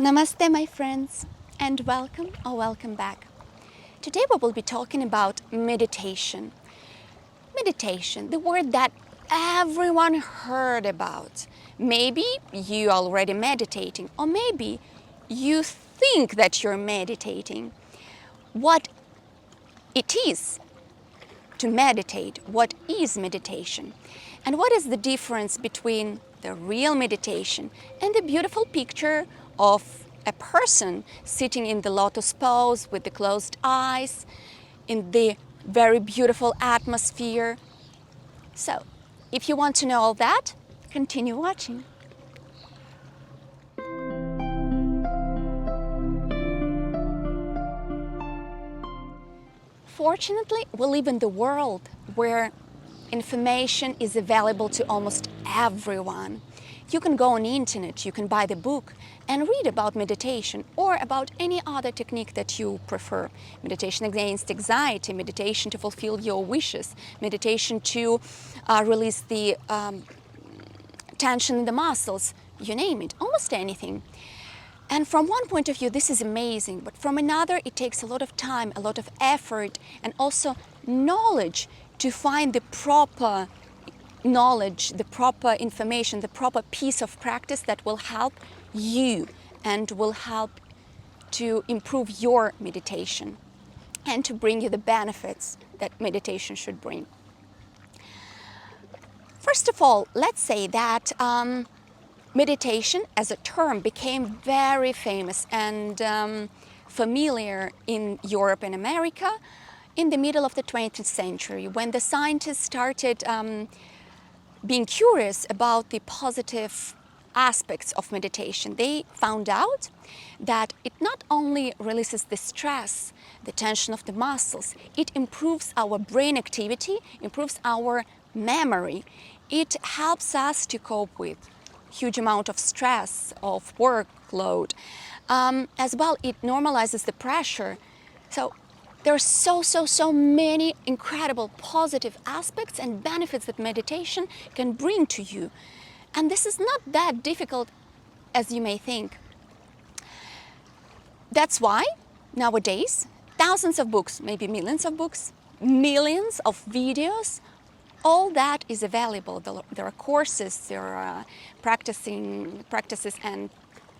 Namaste, my friends, and welcome or welcome back. Today we will be talking about meditation. Meditation, the word that everyone heard about. Maybe you are already meditating, or maybe you think that you're meditating. What it is to meditate, what is meditation, and what is the difference between the real meditation and the beautiful picture of a person sitting in the lotus pose with the closed eyes in the very beautiful atmosphere. So, if you want to know all that, continue watching. Fortunately, we live in the world where information is available to almost everyone. You can go on the internet, you can buy the book and read about meditation or about any other technique that you prefer. Meditation against anxiety, meditation to fulfill your wishes, meditation to release the tension in the muscles, you name it, almost anything. And from one point of view, this is amazing, but from another, it takes a lot of time, a lot of effort, and also knowledge to find the proper knowledge, the proper information, the proper piece of practice that will help you and will help to improve your meditation and to bring you the benefits that meditation should bring. First of all, let's say that meditation as a term became very famous and familiar in Europe and America in the middle of the 20th century when the scientists started being curious about the positive aspects of meditation. They found out that it not only releases the stress, the tension of the muscles, it improves our brain activity, improves our memory. It helps us to cope with huge amount of stress, of workload. As well, it normalizes the pressure. So there are so many incredible positive aspects and benefits that meditation can bring to you. And this is not that difficult as you may think. That's why nowadays thousands of books, maybe millions of books, millions of videos, all that is available. There are courses, there are practices and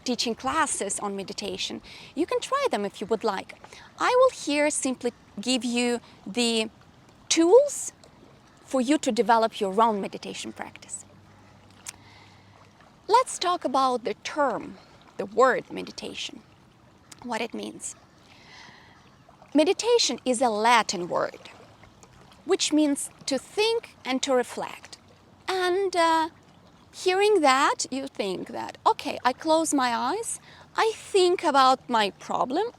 teaching classes on meditation. You can try them if you would like. I will here simply give you the tools for you to develop your own meditation practice. Let's talk about the term, the word meditation, what it means. Meditation is a Latin word, which means to think and to reflect. And hearing that, you think that, okay, I close my eyes, I think about my problem,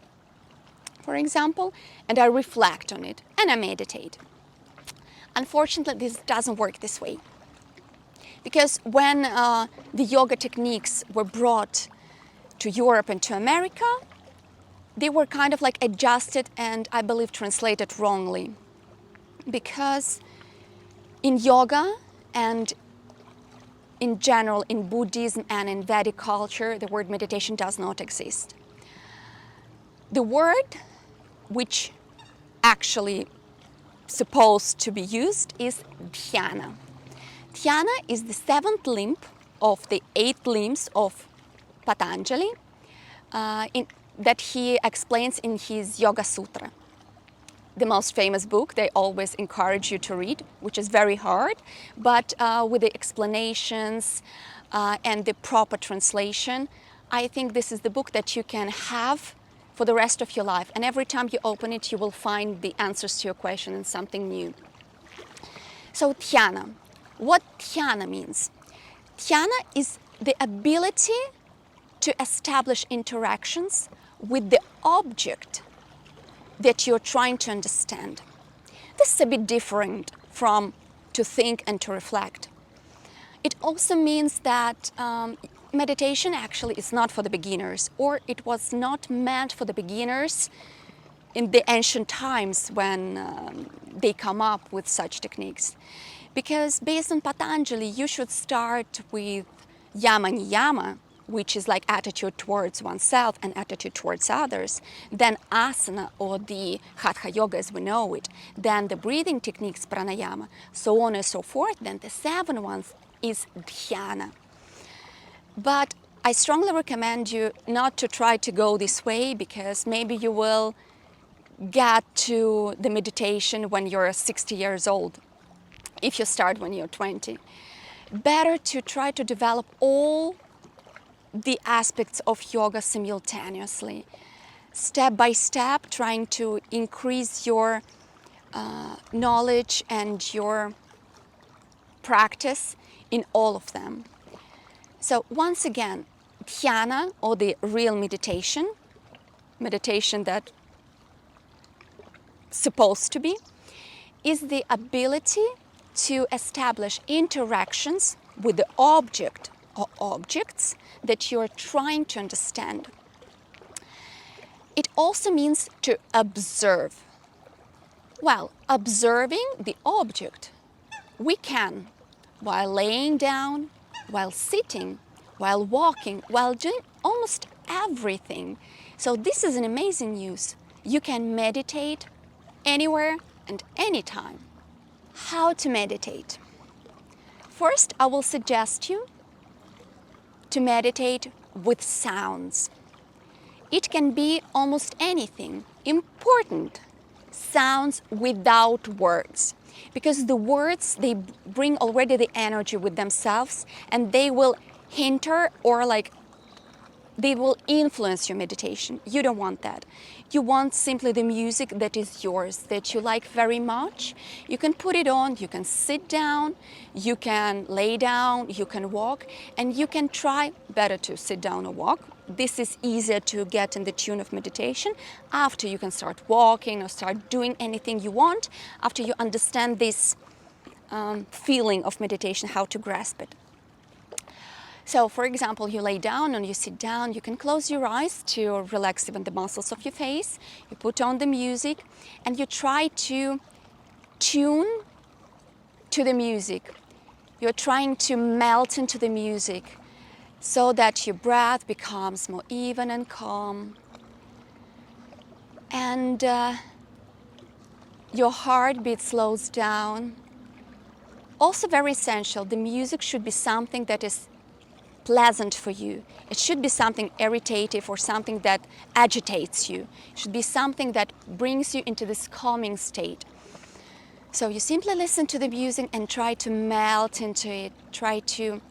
for example, and I reflect on it, and I meditate. Unfortunately, this doesn't work this way. Because when the yoga techniques were brought to Europe and to America, they were kind of like adjusted and I believe translated wrongly. Because in yoga and in general in Buddhism and in Vedic culture, the word meditation does not exist. The word which actually supposed to be used is dhyana. Dhyana is the seventh limb of the 8 limbs of Patanjali that he explains in his Yoga Sutra. The most famous book they always encourage you to read, which is very hard, but with the explanations and the proper translation, I think this is the book that you can have for the rest of your life. And every time you open it, you will find the answers to your question and something new. So dhyana. What dhyana means? Dhyana is the ability to establish interactions with the object that you're trying to understand. This is a bit different from to think and to reflect. It also means that meditation actually is not for the beginners, or it was not meant for the beginners in the ancient times when they come up with such techniques. Because based on Patanjali, you should start with yama niyama, which is like attitude towards oneself and attitude towards others, then asana, or the hatha yoga as we know it, then the breathing techniques, pranayama, so on and so forth, then the seventh one is dhyana. But I strongly recommend you not to try to go this way, because maybe you will get to the meditation when you're 60 years old, if you start when you're 20. Better to try to develop all the aspects of yoga simultaneously, step by step, trying to increase your knowledge and your practice in all of them. So once again, dhyana, or the real meditation that supposed to be, is the ability to establish interactions with the object or objects that you're trying to understand. It also means to observe. Well, observing the object, we can while laying down, while sitting, while walking, while doing almost everything. So this is an amazing news. You can meditate anywhere and anytime. How to meditate? First, I will suggest you to meditate with sounds. It can be almost anything. Important sounds without words, because the words, they bring already the energy with themselves, and they will hinder, or like they will influence your meditation. You don't want that. You want simply the music that is yours, that you like very much. You can put it on, you can sit down, you can lay down, you can walk, and you can try better to sit down or walk. This is easier to get in the tune of meditation. After, you can start walking or start doing anything you want, after you understand this feeling of meditation, how to grasp it. So, for example, you lay down and you sit down, you can close your eyes to relax even the muscles of your face. You put on the music and you try to tune to the music. You're trying to melt into the music so that your breath becomes more even and calm. And your heartbeat slows down. Also very essential, the music should be something that is pleasant for you. It should be something irritative or something that agitates you. It should be something that brings you into this calming state. So you simply listen to the music and try to melt into it. Try to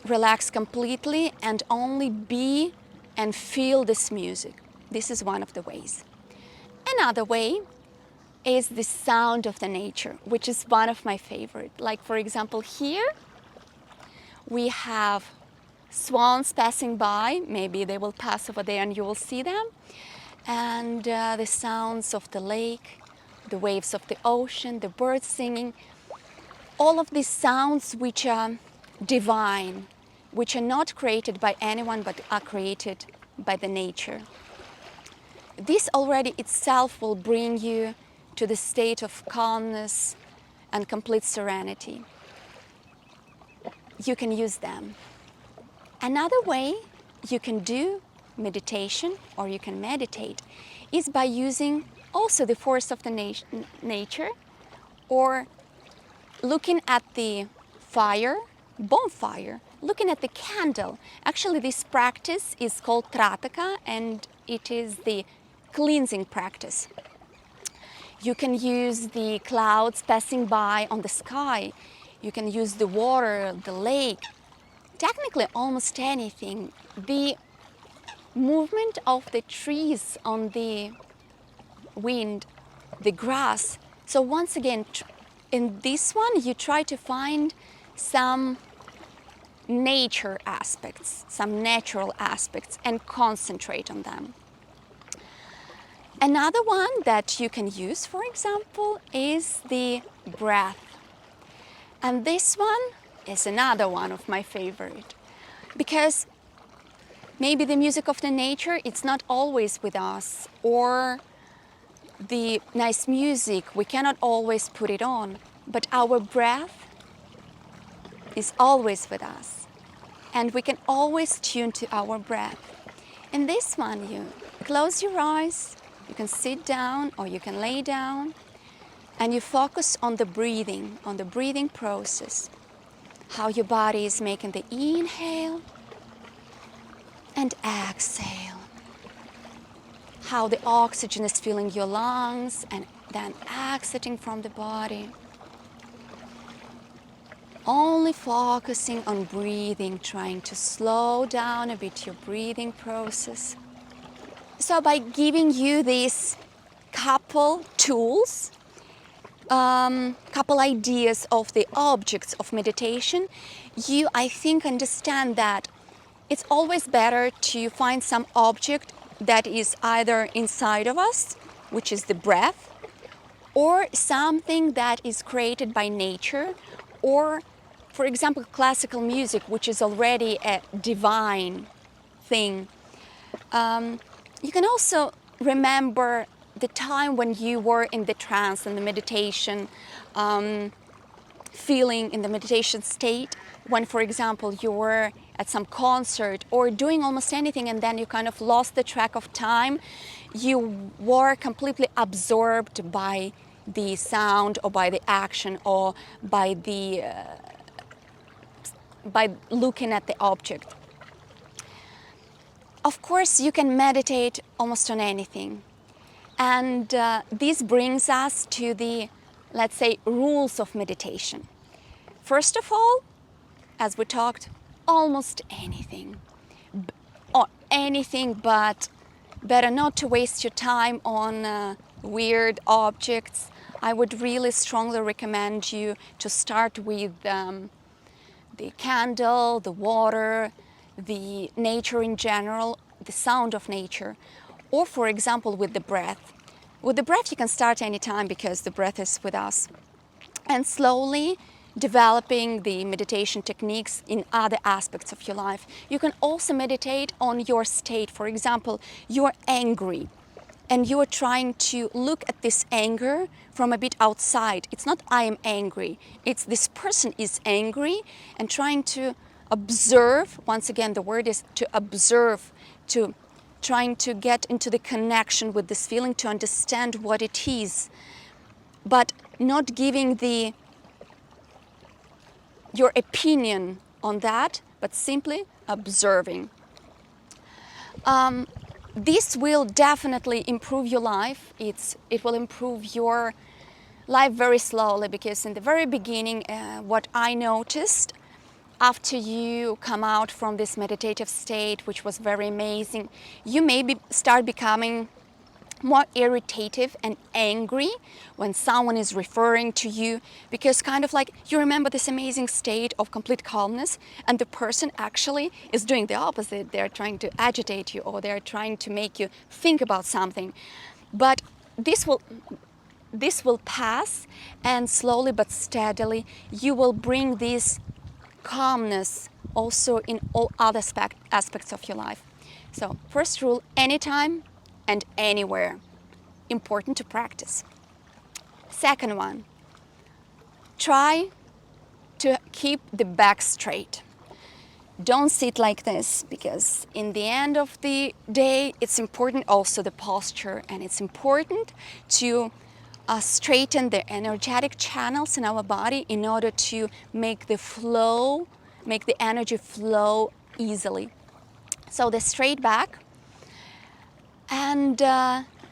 relax completely and only be and feel this music. This is one of the ways. Another way is the sound of the nature, which is one of my favorite. Like, for example, here we have swans passing by. Maybe they will pass over there and you will see them. And the sounds of the lake, the waves of the ocean, the birds singing. All of these sounds which are divine, which are not created by anyone but are created by the nature. This already itself will bring you to the state of calmness and complete serenity. You can use them. Another way you can do meditation, or you can meditate, is by using also the force of the nature, or looking at the fire, bonfire, looking at the candle. Actually, this practice is called trataka, and it is the cleansing practice. You can use the clouds passing by on the sky. You can use the water, the lake, technically almost anything. The movement of the trees on the wind, the grass. So once again, in this one, you try to find some nature aspects, some natural aspects, and concentrate on them. Another one that you can use, for example, is the breath. And this one is another one of my favorite, because maybe the music of the nature, it's not always with us, or the nice music, we cannot always put it on, but our breath is always with us. and we can always tune to our breath. In this one, you close your eyes, you can sit down or you can lay down, and you focus on the breathing process, how your body is making the inhale and exhale, how the oxygen is filling your lungs and then exiting from the body. Only focusing on breathing, trying to slow down a bit your breathing process. So by giving you these couple tools, couple ideas of the objects of meditation, you, I think, understand that it's always better to find some object that is either inside of us, which is the breath, or something that is created by nature, or, for example, classical music, which is already a divine thing. You can also remember the time when you were in the trance and the meditation, feeling in the meditation state, when, for example, you were at some concert or doing almost anything and then you kind of lost the track of time. You were completely absorbed by the sound or by the action or by looking at the object. Of course, you can meditate almost on anything. And this brings us to the, let's say, rules of meditation. First of all, as we talked, almost anything. Or anything, but better not to waste your time on weird objects. I would really strongly recommend you to start with the candle, the water, the nature in general, the sound of nature, or for example with the breath. With the breath you can start anytime because the breath is with us. And slowly developing the meditation techniques in other aspects of your life. You can also meditate on your state. For example, you're angry and you are trying to look at this anger from a bit outside. It's not I am angry, it's this person is angry, and trying to observe, once again the word is to observe, to trying to get into the connection with this feeling, to understand what it is, but not giving your opinion on that, but simply observing. This will definitely improve your life. It will improve your life very slowly, because in the very beginning, what I noticed after you come out from this meditative state, which was very amazing, you maybe start becoming more irritative and angry when someone is referring to you, because kind of like you remember this amazing state of complete calmness and the person actually is doing the opposite. They're trying to agitate you or they're trying to make you think about something. But this will pass, and slowly but steadily you will bring this calmness also in all other aspects of your life. So first rule, anytime and anywhere. Important to practice. Second one, try to keep the back straight. Don't sit like this, because in the end of the day it's important also the posture, and it's important to straighten the energetic channels in our body in order to make the energy flow easily. So the straight back. And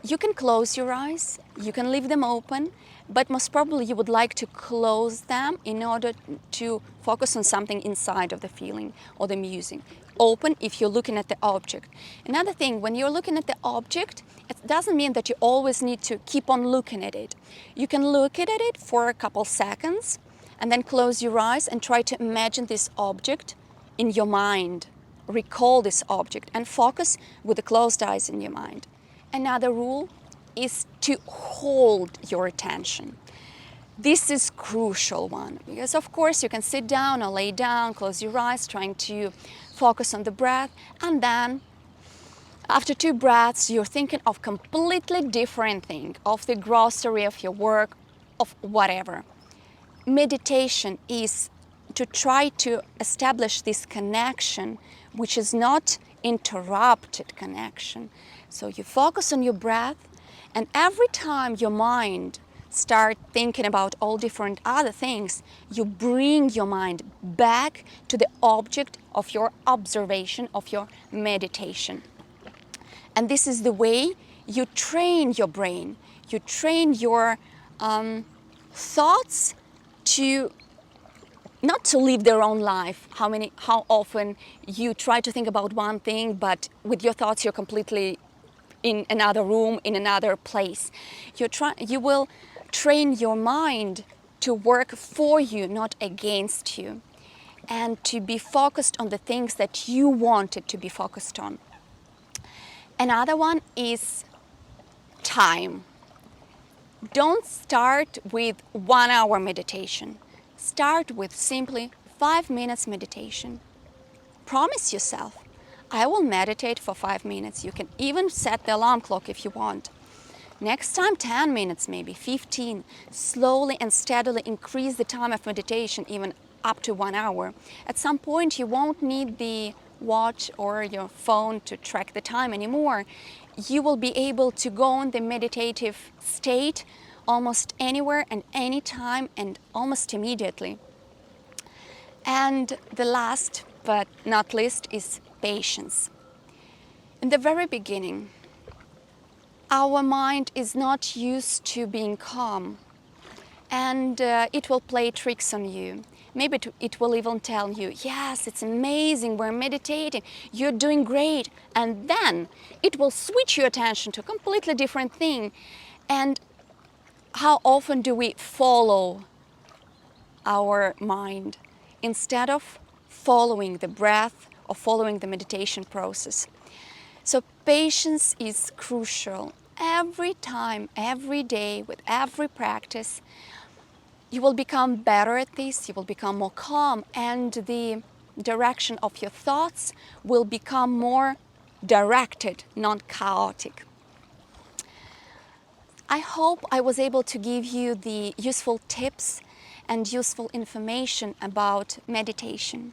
you can close your eyes, you can leave them open, but most probably you would like to close them in order to focus on something inside of the feeling or the music. Open if you're looking at the object. Another thing, when you're looking at the object, it doesn't mean that you always need to keep on looking at it. You can look at it for a couple seconds and then close your eyes and try to imagine this object in your mind. Recall this object and focus with the closed eyes in your mind. Another rule is to hold your attention. This is crucial one, because of course you can sit down or lay down, close your eyes, trying to focus on the breath, and then after 2 breaths you're thinking of completely different thing, of the grocery, of your work, of whatever. Meditation is to try to establish this connection, which is not interrupted connection. So you focus on your breath, and every time your mind start thinking about all different other things, you bring your mind back to the object of your observation, of your meditation. And this is the way you train your brain, you train your thoughts to not to live their own life. How often you try to think about one thing, but with your thoughts you're completely in another room, in another place. You will train your mind to work for you, not against you, and to be focused on the things that you wanted to be focused on. Another one is time. Don't start with 1 hour meditation. Start with simply 5 minutes meditation. Promise yourself, I will meditate for 5 minutes. You can even set the alarm clock if you want. Next time 10 minutes, maybe 15. Slowly and steadily increase the time of meditation, even up to 1 hour. At some point you won't need the watch or your phone to track the time anymore. You will be able to go in the meditative state almost anywhere and anytime and almost immediately. And the last but not least is patience. In the very beginning, our mind is not used to being calm, and it will play tricks on you. Maybe it will even tell you, yes, it's amazing, we're meditating, you're doing great. And then it will switch your attention to a completely different thing. And how often do we follow our mind instead of following the breath or following the meditation process? So patience is crucial. Every time, every day, with every practice, you will become better at this, you will become more calm, and the direction of your thoughts will become more directed, not chaotic. I hope I was able to give you the useful tips and useful information about meditation.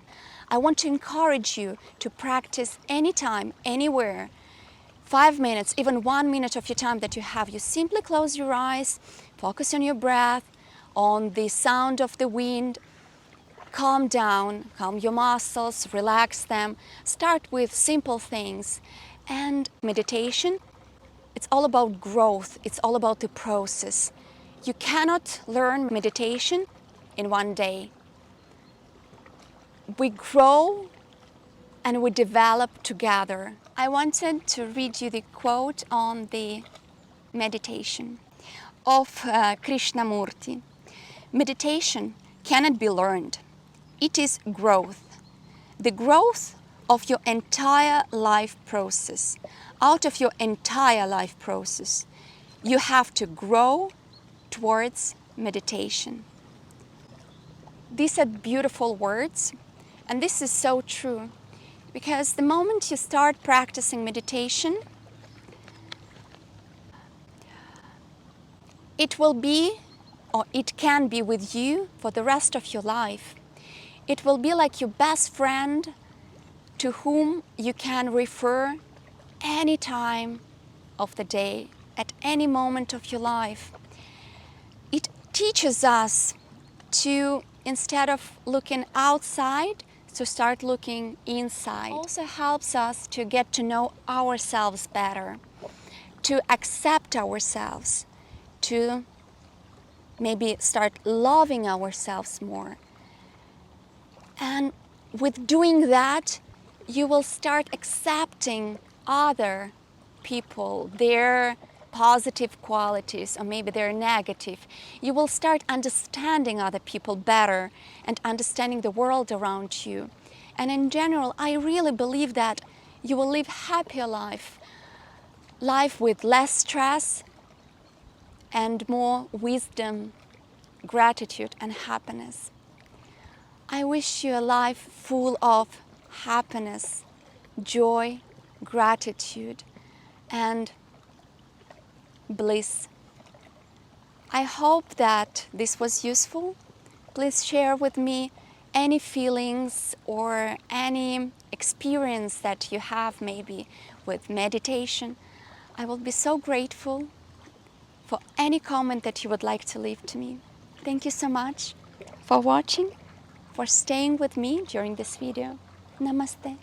I want to encourage you to practice anytime, anywhere. 5 minutes, even 1 minute of your time that you have. You simply close your eyes, focus on your breath, on the sound of the wind. Calm down, calm your muscles, relax them. Start with simple things. And meditation, it's all about growth. It's all about the process. You cannot learn meditation in one day. We grow and we develop together. I wanted to read you the quote on the meditation of Krishnamurti. Meditation cannot be learned. It is growth. The growth of your entire life process. Out of your entire life process, you have to grow towards meditation. These are beautiful words, and this is so true, because the moment you start practicing meditation, it will be, or it can be with you for the rest of your life. It will be like your best friend to whom you can refer any time of the day, at any moment of your life. It teaches us to, instead of looking outside, to start looking inside. It also helps us to get to know ourselves better, to accept ourselves, to maybe start loving ourselves more. And with doing that, you will start accepting other people, their positive qualities, or maybe their negative. You will start understanding other people better and understanding the world around you. And in general, I really believe that you will live happier life with less stress and more wisdom, gratitude, and happiness. I wish you a life full of happiness, joy, gratitude, and bliss. I hope that this was useful. Please share with me any feelings or any experience that you have maybe with meditation. I will be so grateful for any comment that you would like to leave to me. Thank you so much for watching, for staying with me during this video. Namaste.